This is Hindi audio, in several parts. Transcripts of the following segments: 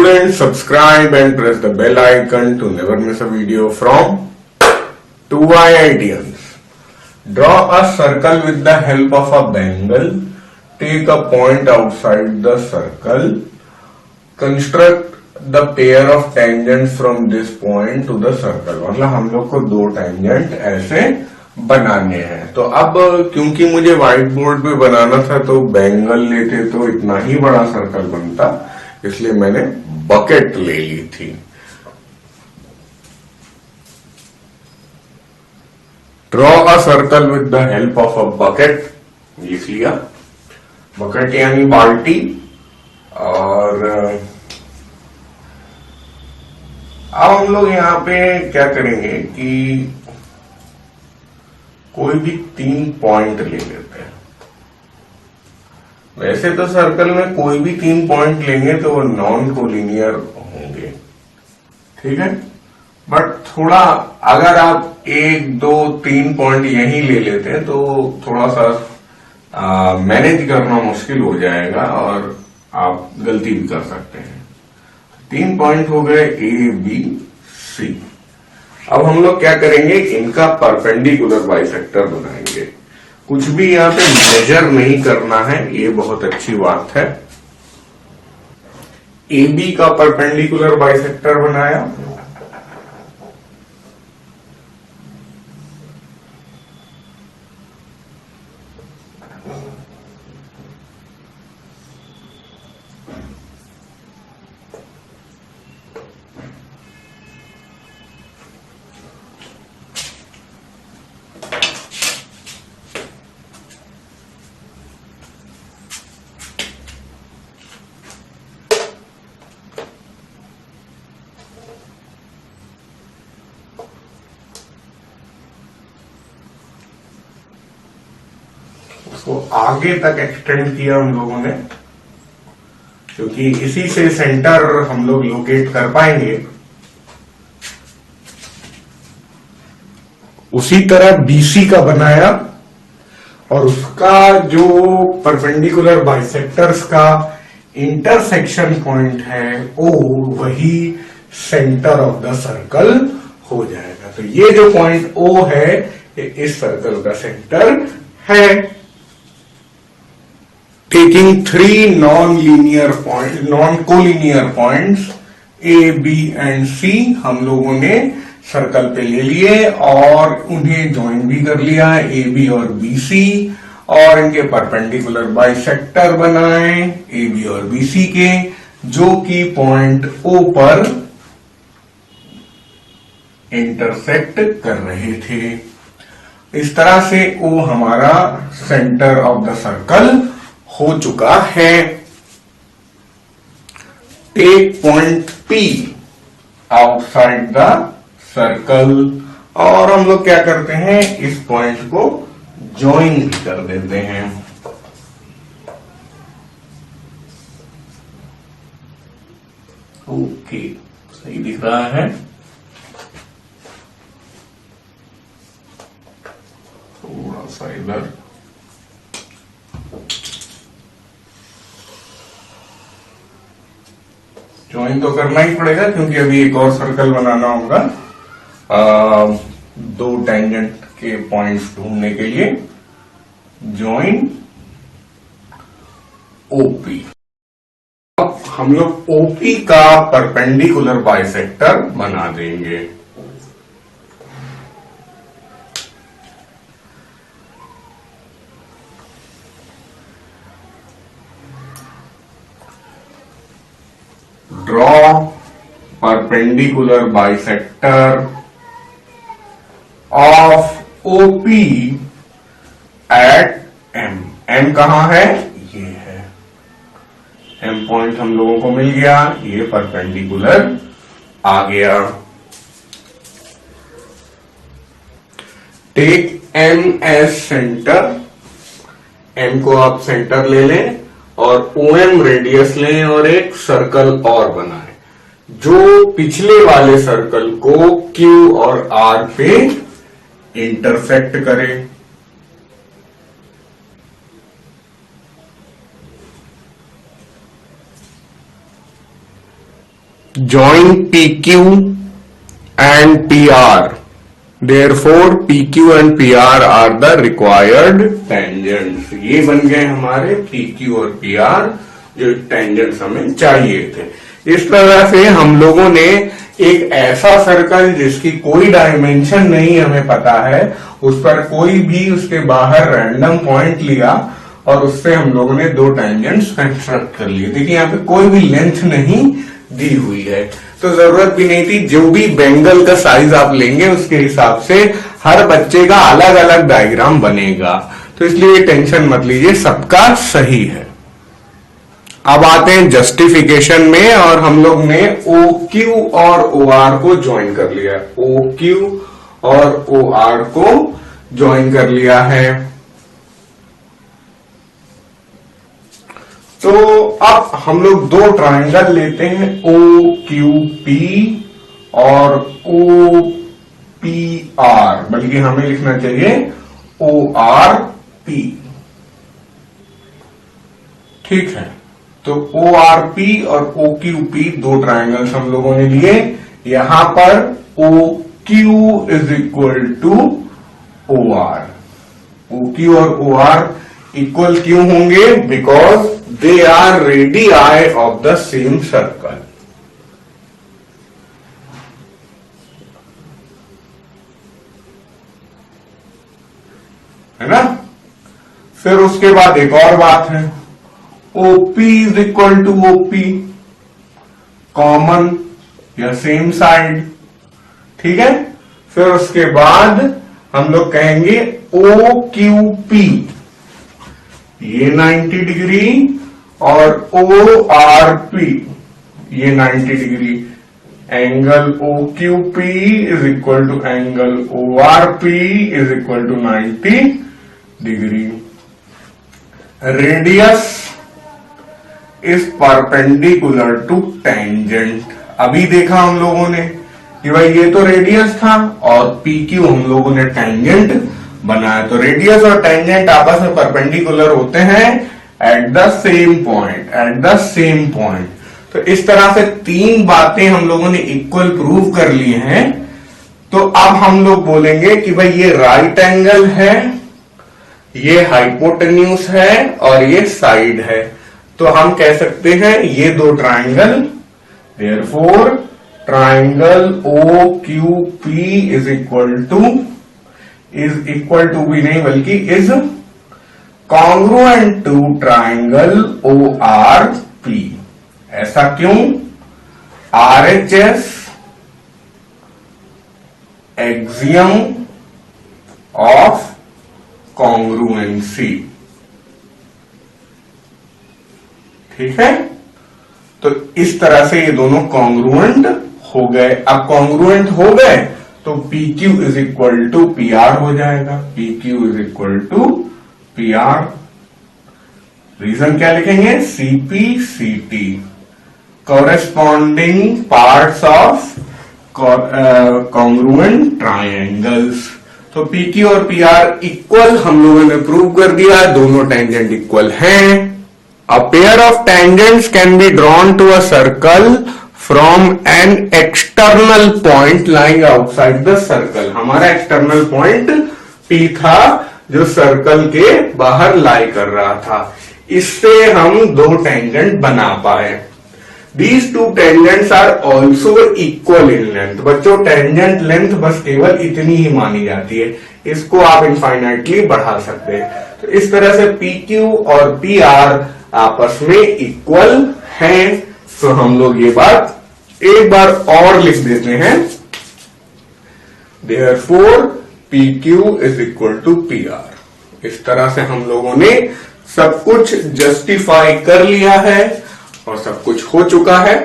Students, subscribe and press the bell icon to never miss a video from 2IITians. Draw a circle with the help of a bangle. Take a point outside the circle. Construct the pair of tangents from this point to the circle. मतलब हम लोग को दो tangent ऐसे बनाने हैं. तो अब क्योंकि मुझे व्हाइट बोर्ड पे बनाना था तो बैंगल लेते तो इतना ही बड़ा सर्कल बनता, इसलिए मैंने बकेट ले ली थी. Draw a circle with the help of a bucket. लिख लिया. बकेट यानी बाल्टी. और अब हम लोग यहां पे क्या करेंगे कि कोई भी 3 पॉइंट ले लेते हैं. वैसे तो सर्कल में कोई भी 3 पॉइंट लेंगे तो वो नॉन कोलिनियर होंगे, ठीक है. बट थोड़ा अगर आप 1, 2, 3 पॉइंट यहीं ले लेते हैं तो थोड़ा सा मैनेज करना मुश्किल हो जाएगा और आप गलती भी कर सकते हैं. 3 पॉइंट हो गए ए, बी, सी. अब हम लोग क्या करेंगे, इनका परपेंडिकुलर बाइसेक्टर बनाएंगे. कुछ भी यहां पे मेजर नहीं करना है, ये बहुत अच्छी बात है. ए बी का परपेंडिकुलर बाइसेक्टर बनाया. उसको आगे तक एक्सटेंड किया हम लोगों ने, क्योंकि इसी से सेंटर हम लोग लोकेट कर पाएंगे. उसी तरह बीसी का बनाया और उसका जो परपेंडिकुलर बाइसेक्टर्स का इंटरसेक्शन पॉइंट है ओ वही सेंटर ऑफ द सर्कल हो जाएगा. तो ये जो पॉइंट ओ है ये इस सर्कल का सेंटर है. Taking 3 non-collinear points A, B and C हम लोगों ने सर्कल पे ले लिए और उन्हें ज्वाइन भी कर लिया, ए बी और बी सी, और इनके परपेंडिकुलर बाइसेक्टर बनाए ए बी और बी सी के, जो कि पॉइंट ओ पर इंटरसेक्ट कर रहे थे. इस तरह से ओ हमारा सेंटर ऑफ द सर्कल हो चुका है. Take point P outside the circle और हम लोग क्या करते हैं, इस पॉइंट को ज्वाइन भी कर देते हैं. ओके, सही दिख रहा है. थोड़ा सा इधर ज्वाइन तो करना ही पड़ेगा क्योंकि अभी एक और सर्कल बनाना होगा 2 टेंजेंट के पॉइंट्स ढूंढने के लिए. Join OP. अब हम लोग ओपी का परपेंडिकुलर बाइसेक्टर बना देंगे. Draw perpendicular bisector of OP at M. M कहां है, ये है. M पॉइंट हम लोगों को मिल गया, ये परपेंडिकुलर आ गया. Take M as centre. M को आप सेंटर ले लें और OM रेडियस लें और एक सर्कल और बनाएं जो पिछले वाले सर्कल को Q और R पे इंटरसेक्ट करे. join PQ and PR. Therefore, PQ and PR are the required tangents. ये बन गए हमारे PQ और PR जो tangents हमें चाहिए थे। इस तरह से हम लोगों ने एक ऐसा सर्कल जिसकी कोई डायमेंशन नहीं हमें पता है, उस पर कोई भी उसके बाहर रैंडम पॉइंट लिया और उससे हम लोगों ने दो टेंजेंट्स कंस्ट्रक्ट कर लिए। देखिए यहाँ पे कोई भी लेंथ नहीं दी हुई है, तो जरूरत भी नहीं थी। जो भी बेंगल का साइज आप लेंगे उसके हिसाब से हर बच्चे का अलग अलग डायग्राम बनेगा, तो इसलिए टेंशन मत लीजिए, सबका सही है। अब आते हैं जस्टिफिकेशन में, और हम लोग ने OQ और OR को ज्वाइन कर लिया है। OQ और OR को ज्वाइन कर लिया है। तो अब हम लोग दो ट्रायंगल लेते हैं, OQP और OPR, बल्कि हमें लिखना चाहिए ORP। ठीक है, तो ORP और OQP दो ट्रायंगल्स हम लोगों ने लिए। यहां पर OQ is equal to OR। OQ और OR इक्वल क्यों होंगे? Because they are radii of the same circle. है ना? फिर उसके बाद एक और बात है, OP is equal to OP, common या सेम साइड। ठीक है, फिर उसके बाद हम लोग कहेंगे OQP, ये 90 डिग्री, और ORP ये 90 degree. Angle OQP is equal to angle ORP is equal to 90 degree. Radius is perpendicular to tangent. अभी देखा हम लोगों ने कि भाई ये तो रेडियस था और PQ हम लोगों ने टेंजेंट बनाया, तो रेडियस और टेंजेंट आपस में परपेंडिकुलर होते हैं एट द सेम पॉइंट। तो इस तरह से तीन बातें हम लोगों ने इक्वल प्रूव कर ली हैं। तो अब हम लोग बोलेंगे कि भाई ये राइट एंगल है, ये हाइपोटेन्यूज है और ये साइड है। तो हम कह सकते हैं ये दो triangle, therefore triangle OQP is equal to भी नहीं बल्कि is congruent to triangle ORP। ऐसा क्यों? RHS axiom of congruency. ठीक है, तो इस तरह से ये दोनों कॉन्ग्रुएंट हो गए। अब कॉन्ग्रुएंट हो गए तो PQ is equal to PR हो जाएगा। PQ is equal to PR। Reason क्या लिखेंगे? CP/CT, corresponding parts of congruent triangles. तो PQ और PR इक्वल हम लोगों ने प्रूव कर दिया, दोनों टेंजेंट इक्वल हैं। A pair of tangents can be drawn to a circle from an external point lying outside the circle। हमारा एक्सटर्नल पॉइंट P था जो सर्कल के बाहर लाई कर रहा था, इससे हम दो टेंजेंट बना पाए। These two tangents are also equal in length। बच्चों, टेंजेंट लेंथ बस केवल इतनी ही मानी जाती है, इसको आप इनफाइनाइटली बढ़ा सकते हैं। तो इस तरह से PQ और PR आपस में इक्वल हैं। तो हम लोग ये बात एक बार और लिख देते हैं, therefore PQ is equal to PR। इस तरह से हम लोगों ने सब कुछ जस्टिफाई कर लिया है और सब कुछ हो चुका है।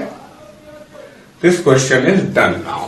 This question is done now.